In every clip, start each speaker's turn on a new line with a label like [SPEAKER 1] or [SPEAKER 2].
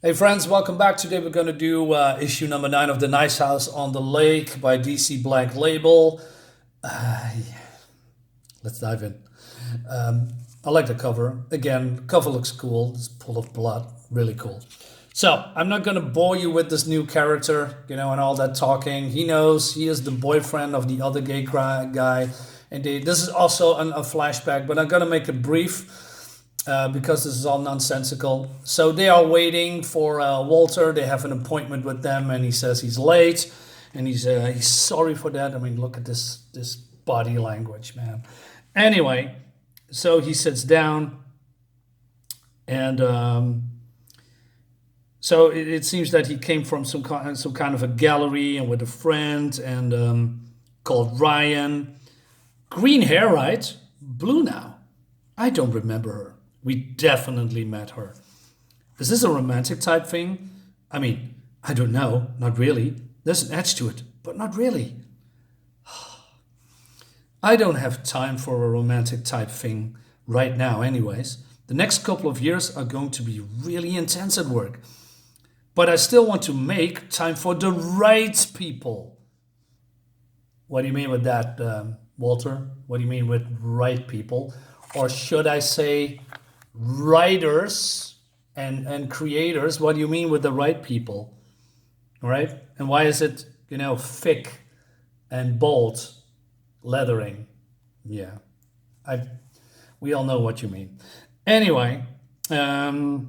[SPEAKER 1] Hey friends, welcome back. Today we're going to do issue number 9 of The Nice House on the Lake by DC Black Label. Yeah, let's dive in. I like the cover. Again, the cover looks cool. It's full of blood. Really cool. So, I'm not going to bore you with this new character, and all that talking. He knows he is the boyfriend of the other gay guy. And this is also a flashback, but I'm going to make it brief. Because this is all nonsensical. So they are waiting for Walter. They have an appointment with them, and he says he's late, and he's sorry for that. I mean, look at this body language, man. Anyway, so he sits down, and so it seems that he came from some kind of a gallery and with a friend and called Ryan. Green hair, right? Blue now. I don't remember her. We definitely met her. Is this a romantic type thing? I mean, I don't know. Not really. There's an edge to it, but not really. I don't have time for a romantic type thing right now, anyways. The next couple of years are going to be really intense at work. But I still want to make time for the right people. What do you mean with that, Walter? What do you mean with right people? Or should I say writers and creators? What do you mean with the right people? All right? And why is it, thick and bold lettering? Yeah. We all know what you mean. Anyway, and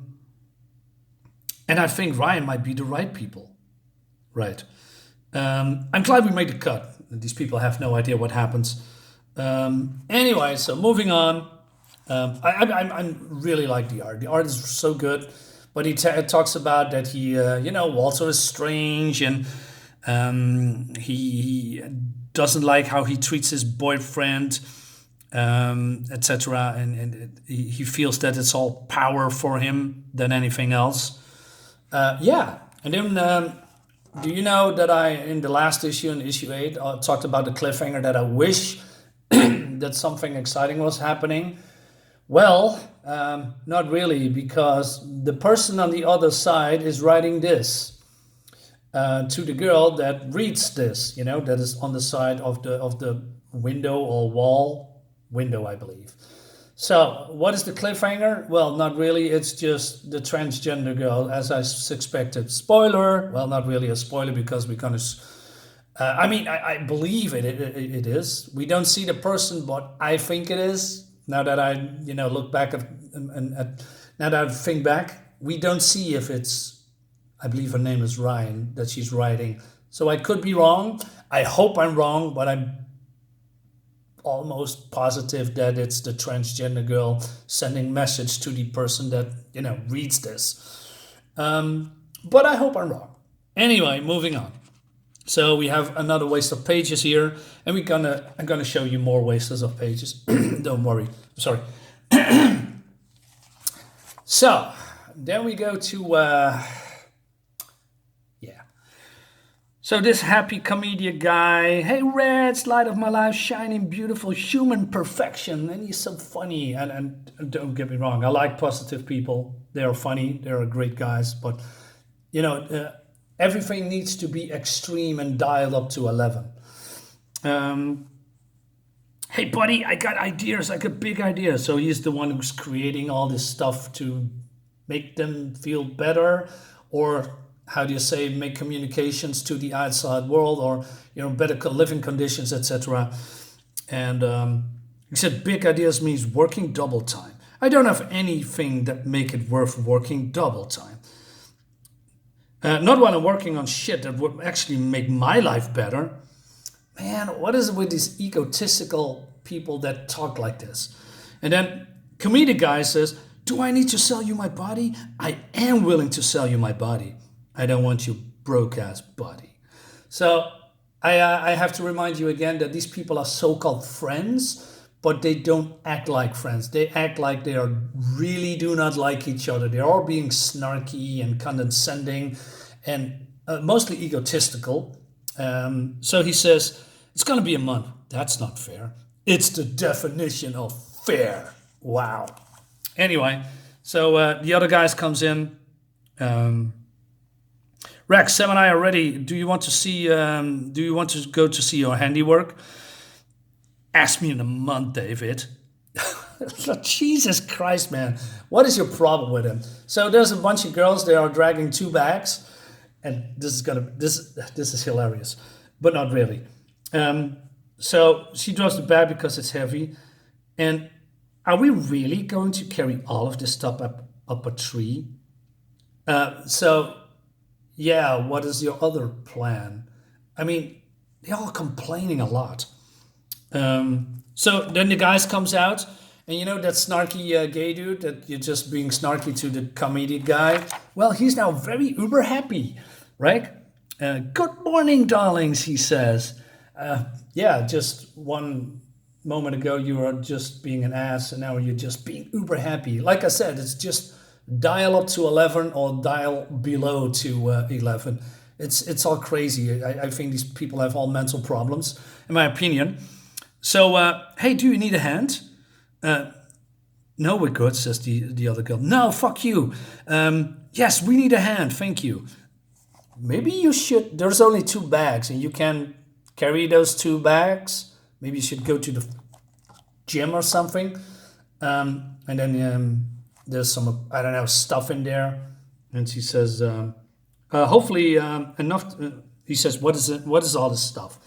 [SPEAKER 1] I think Ryan might be the right people. Right. I'm glad we made the cut. These people have no idea what happens. Anyway, so moving on. I really like the art. The art is so good, but he talks about that Walter is strange and he doesn't like how he treats his boyfriend, etc. And he feels that it's all power for him than anything else. Yeah, and then do you know that I in the last issue, in issue 8, talked about the cliffhanger that I wish that something exciting was happening. Well, not really, because the person on the other side is writing this to the girl that reads this. That is on the side of the window or wall window, I believe. So, what is the cliffhanger? Well, not really. It's just the transgender girl, as I suspected. Spoiler. Well, not really a spoiler because we're gonna. I believe it is. We don't see the person, but I think it is. Now that I, look back at now that I think back, we don't see if it's, I believe her name is Ryan, that she's writing. So I could be wrong. I hope I'm wrong, but I'm almost positive that it's the transgender girl sending message to the person that, reads this. But I hope I'm wrong. Anyway, moving on. So we have another waste of pages here, and I'm gonna show you more wastes of pages. Don't worry. Sorry. So then we go to yeah. So this happy comedian guy, hey Reds, light of my life, shining, beautiful, human perfection, and he's so funny. And don't get me wrong, I like positive people. They are funny. They are great guys, but everything needs to be extreme and dialed up to 11. Hey, buddy, I got ideas. I got big ideas. So he's the one who's creating all this stuff to make them feel better, or how do you say, make communications to the outside world, or better living conditions, etc. And he said big ideas means working double time. I don't have anything that make it worth working double time. Not when I'm working on shit that would actually make my life better. Man, what is it with these egotistical people that talk like this? And then comedic guy says, do I need to sell you my body? I am willing to sell you my body. I don't want your broke-ass body. So I have to remind you again that these people are so-called friends, but they don't act like friends. They act like they really do not like each other. They're all being snarky and condescending and mostly egotistical. So he says, it's going to be a month. That's not fair. It's the definition of fair. Wow. Anyway, so the other guys comes in. Um, Rex, Sam and I are ready. Do you want to see? Do you want to go to see your handiwork? Ask me in a month, David. Jesus Christ, man! What is your problem with him? So there's a bunch of girls. They are dragging two bags, and this is hilarious, but not really. So she draws the bag because it's heavy, and are we really going to carry all of this stuff up a tree? So yeah, what is your other plan? I mean, they're all complaining a lot. So then the guys comes out, and you know that snarky gay dude that you're just being snarky to the comedian guy. Well, he's now very uber happy, right? Good morning, darlings, he says. Yeah, just one moment ago you were just being an ass, and now you're just being uber happy. Like I said, it's just dial up to 11 or dial below to 11. It's all crazy. I think these people have all mental problems, in my opinion. So, hey, do you need a hand? No, we're good, says the other girl. No, fuck you. Yes, we need a hand, thank you. Maybe you should, there's only two bags and you can carry those two bags. Maybe you should go to the gym or something. And then there's some, I don't know, stuff in there. And she says, hopefully enough. He says, what is it? What is all this stuff?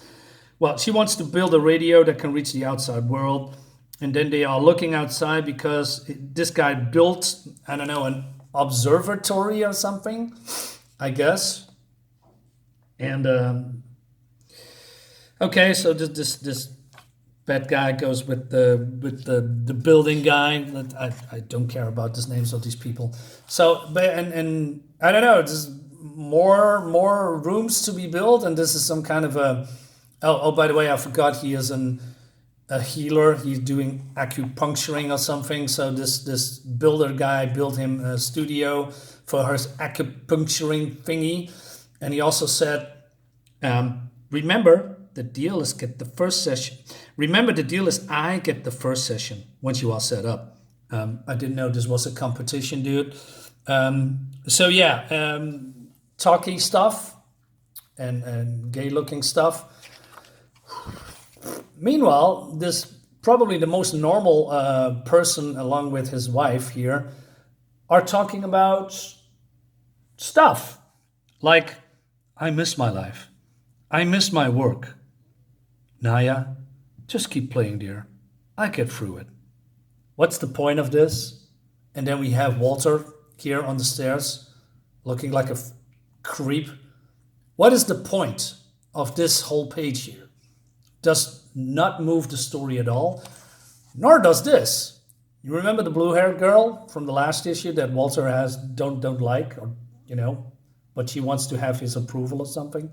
[SPEAKER 1] Well, she wants to build a radio that can reach the outside world. And then they are looking outside because this guy built, I don't know, an observatory or something, I guess. And okay, so this bad guy goes with the building guy. I don't care about the names of these people. So, and I don't know, there's more rooms to be built, and this is some kind of a. Oh, by the way, I forgot he is a healer. He's doing acupuncturing or something. So this builder guy built him a studio for his acupuncturing thingy. And he also said, remember, the deal is get the first session. Remember, the deal is I get the first session once you are set up. I didn't know this was a competition, dude. So yeah, talky stuff and gay-looking stuff. Meanwhile, this probably the most normal person, along with his wife here, are talking about stuff like, I miss my life. I miss my work. Naya, just keep playing, dear. I get through it. What's the point of this? And then we have Walter here on the stairs looking like a creep. What is the point of this whole page here? Does not move the story at all, nor does this. You remember the blue-haired girl from the last issue that Walter has don't like, or you know, but she wants to have his approval or something.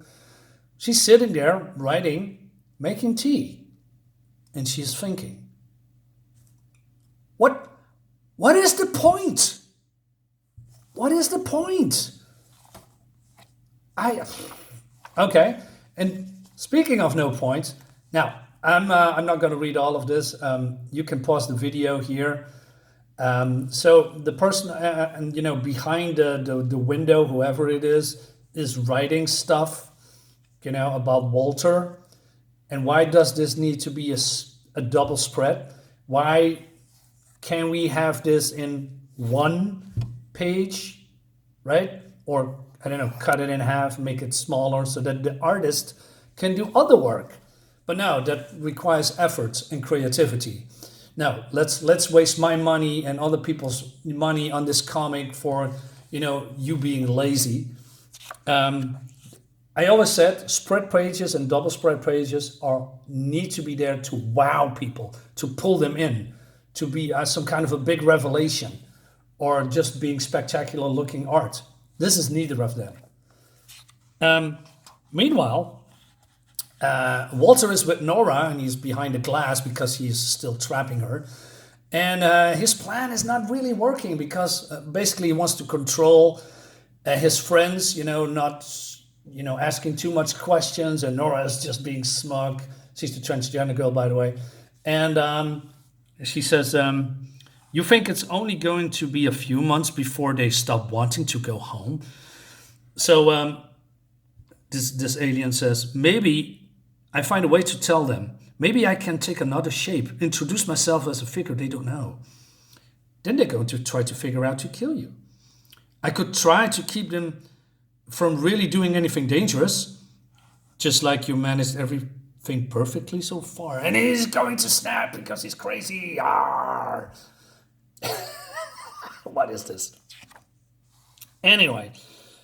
[SPEAKER 1] She's sitting there writing, making tea, and she's thinking, what is the point? What is the point? Okay, and speaking of no point. Now, I'm not going to read all of this. You can pause the video here. So the person, and you know, behind the window, whoever it is writing stuff, you know, about Walter. And why does this need to be a double spread? Why can we have this in one page, right? Or, I don't know, cut it in half, make it smaller so that the artist can do other work. But no, that requires effort and creativity. Now, let's waste my money and other people's money on this comic for, you know, you being lazy. I always said spread pages and double spread pages need to be there to wow people, to pull them in, to be some kind of a big revelation, or just being spectacular looking art. This is neither of them. Meanwhile, Walter is with Nora, and he's behind the glass because he's still trapping her. And his plan is not really working because basically he wants to control his friends, you know, not, you know, asking too much questions. And Nora is just being smug. She's the transgender girl, by the way. And she says, You think it's only going to be a few months before they stop wanting to go home? So this alien says, maybe I find a way to tell them. Maybe I can take another shape, introduce myself as a figure they don't know. Then they're going to try to figure out to kill you. I could try to keep them from really doing anything dangerous, just like you managed everything perfectly so far. And he's going to snap because he's crazy. Arr! What is this? Anyway,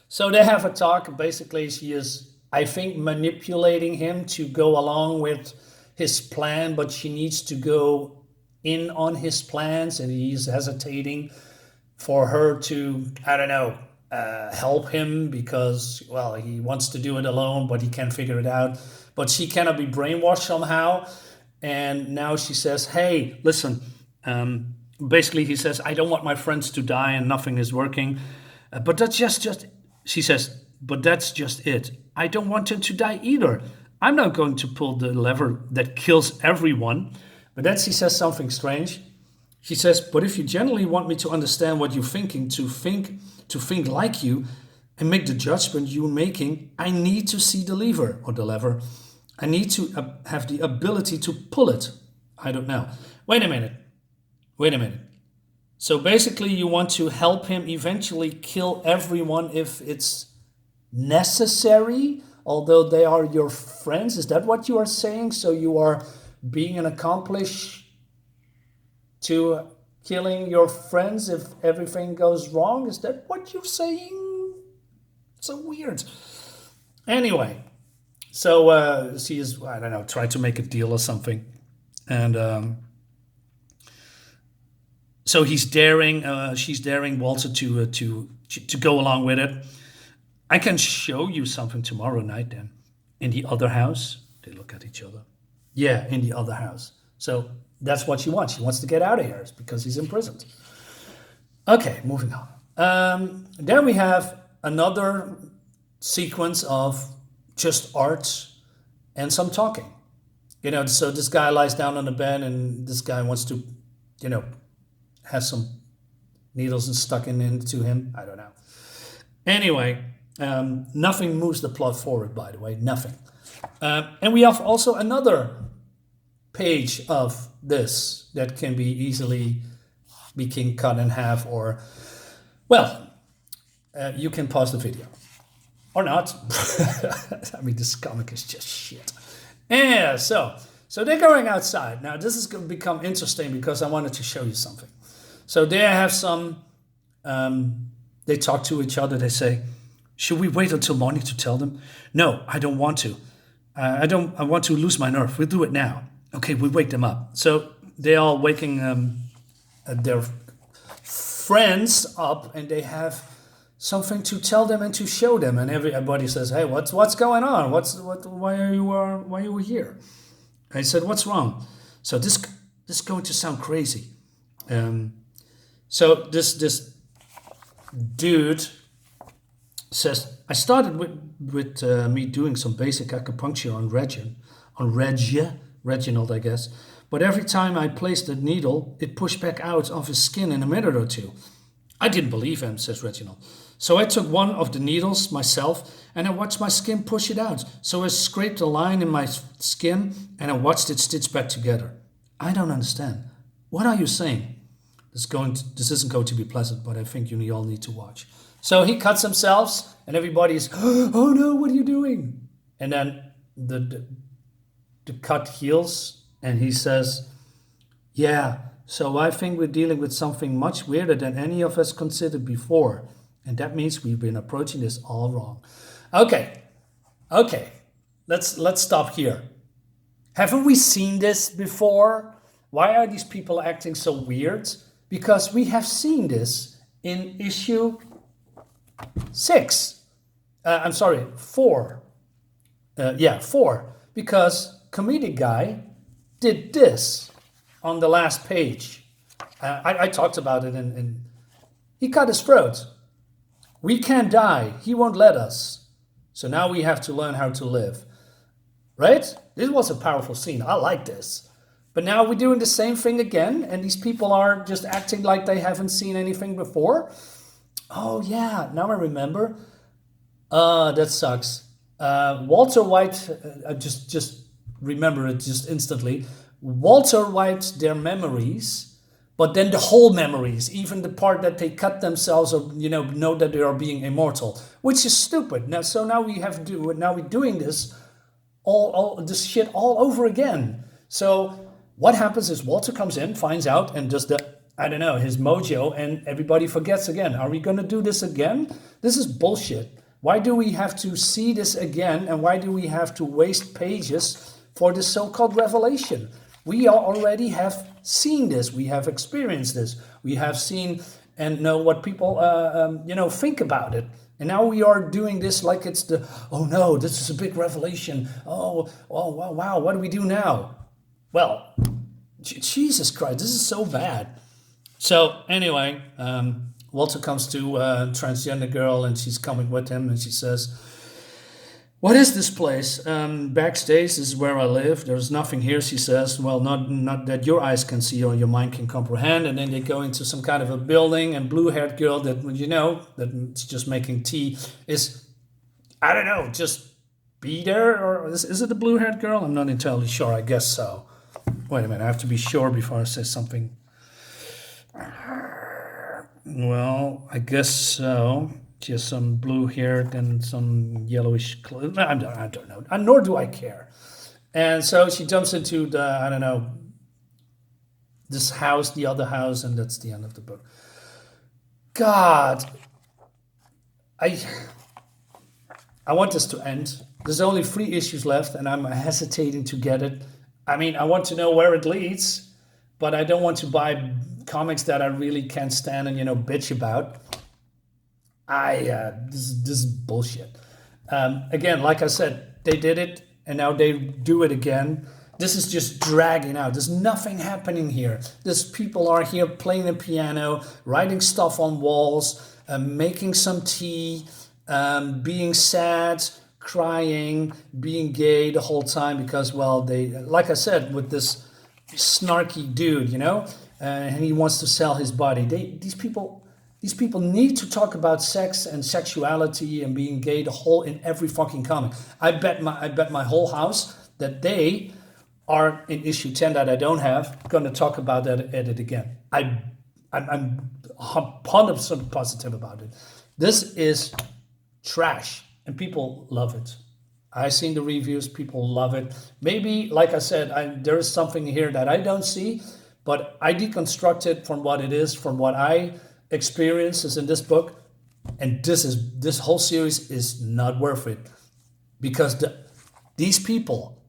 [SPEAKER 1] so they have a talk. Basically, she is, I think, manipulating him to go along with his plan, but she needs to go in on his plans, and he's hesitating for her to, I don't know, help him because, well, he wants to do it alone, but he can't figure it out. But she cannot be brainwashed somehow. And now she says, hey, listen, basically he says, I don't want my friends to die and nothing is working. But that's just, she says, but that's just it. I don't want them to die either. I'm not going to pull the lever that kills everyone. But then she says something strange. She says, but if you genuinely want me to understand what you're thinking, to think like you and make the judgment you're making, I need to see the lever or the lever. I need to have the ability to pull it. I don't know. Wait a minute. So basically you want to help him eventually kill everyone if it's necessary, although they are your friends. Is that what you are saying? So you are being an accomplice to killing your friends if everything goes wrong? Is that what you're saying? So weird. Anyway, so she is, I don't know, trying to make a deal or something. And so she's daring Walter to go along with it. I can show you something tomorrow night then. In the other house. They look at each other. Yeah, in the other house. So that's what she wants. She wants to get out of here because he's imprisoned. Okay, moving on. Then we have another sequence of just art and some talking. You know, so this guy lies down on the bed and this guy wants to, you know, have some needles and stuck into him. I don't know. Anyway, nothing moves the plot forward, by the way, nothing. And we have also another page of this that can be easily cut in half, or, well, you can pause the video or not. I mean, this comic is just shit. Yeah, so they're going outside. Now, this is going to become interesting because I wanted to show you something. So they have some, they talk to each other. They say, should we wait until morning to tell them? No, I don't want to. I want to lose my nerve. We'll do it now. Okay, we wake them up. So they're all waking their friends up, and they have something to tell them and to show them. And everybody says, "Hey, what's going on? Why are you here?" I said, "What's wrong?" So this is going to sound crazy. So this dude says, I started with me doing some basic acupuncture on Reginald, I guess. But every time I placed the needle, it pushed back out of his skin in a minute or two. I didn't believe him, says Reginald. So I took one of the needles myself and I watched my skin push it out. So I scraped a line in my skin and I watched it stitch back together. I don't understand. What are you saying? This isn't going to be pleasant, but I think you all need to watch. So he cuts himself, and everybody's, oh no, what are you doing? And then the cut heals, and he says, yeah, so I think we're dealing with something much weirder than any of us considered before. And that means we've been approaching this all wrong. Okay, let's stop here. Haven't we seen this before? Why are these people acting so weird? Because we have seen this in issue 4. 4. Because comedic guy did this on the last page. I talked about it and he cut his throat. We can't die. He won't let us. So now we have to learn how to live. Right? This was a powerful scene. I like this. But now we're doing the same thing again, and these people are just acting like they haven't seen anything before. Oh yeah, now I remember. That sucks. Walter White, I just remember it just instantly. Walter White, their memories, but then the whole memories, even the part that they cut themselves, or know that they are being immortal, which is stupid. Now, so now now we're doing this all this shit all over again. So what happens is Walter comes in, finds out, and does his mojo, and everybody forgets again. Are we going to do this again? This is bullshit. Why do we have to see this again, and why do we have to waste pages for this so-called revelation? We already have seen this. We have experienced this. We have seen and know what people, think about it. And now we are doing this like it's oh no, this is a big revelation. Oh, wow, what do we do now? Well, Jesus Christ, this is so bad. So anyway, Walter comes to a transgender girl, and she's coming with him, and she says, "What is this place? Backstage is where I live. There's nothing here," she says. "Well, not that your eyes can see or your mind can comprehend." And then they go into some kind of a building, and blue-haired girl that's just making tea is, I don't know, just be there, or is it a blue-haired girl? I'm not entirely sure. I guess so. Wait a minute, I have to be sure before I say something. Well, I guess so. She has some blue hair and some yellowish clothes. I don't know. Nor do I care. And so she jumps into this house, the other house, and that's the end of the book. God, I want this to end. There's only 3 issues left, and I'm hesitating to get it. I mean, I want to know where it leads, but I don't want to buy comics that I really can't stand and bitch about. This is bullshit. Again, like I said, they did it, and now they do it again. This is just dragging out. There's nothing happening here. There's people are here playing the piano, writing stuff on walls, making some tea, being sad, crying, being gay the whole time because, well, they, like I said, with this snarky dude, and he wants to sell his body. These people need to talk about sex and sexuality and being gay in every fucking comic. I bet my whole house that they are in issue 10 that I don't have going to talk about that edit again. I'm 100% positive about it. This is trash, and people love it. I've seen the reviews. People love it. Maybe, like I said, there is something here that I don't see, but I deconstruct it from what it is, from what I experience is in this book, and this whole series is not worth it because these people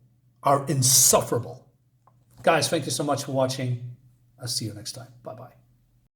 [SPEAKER 1] are insufferable. Guys, thank you so much for watching. I'll see you next time. Bye-bye.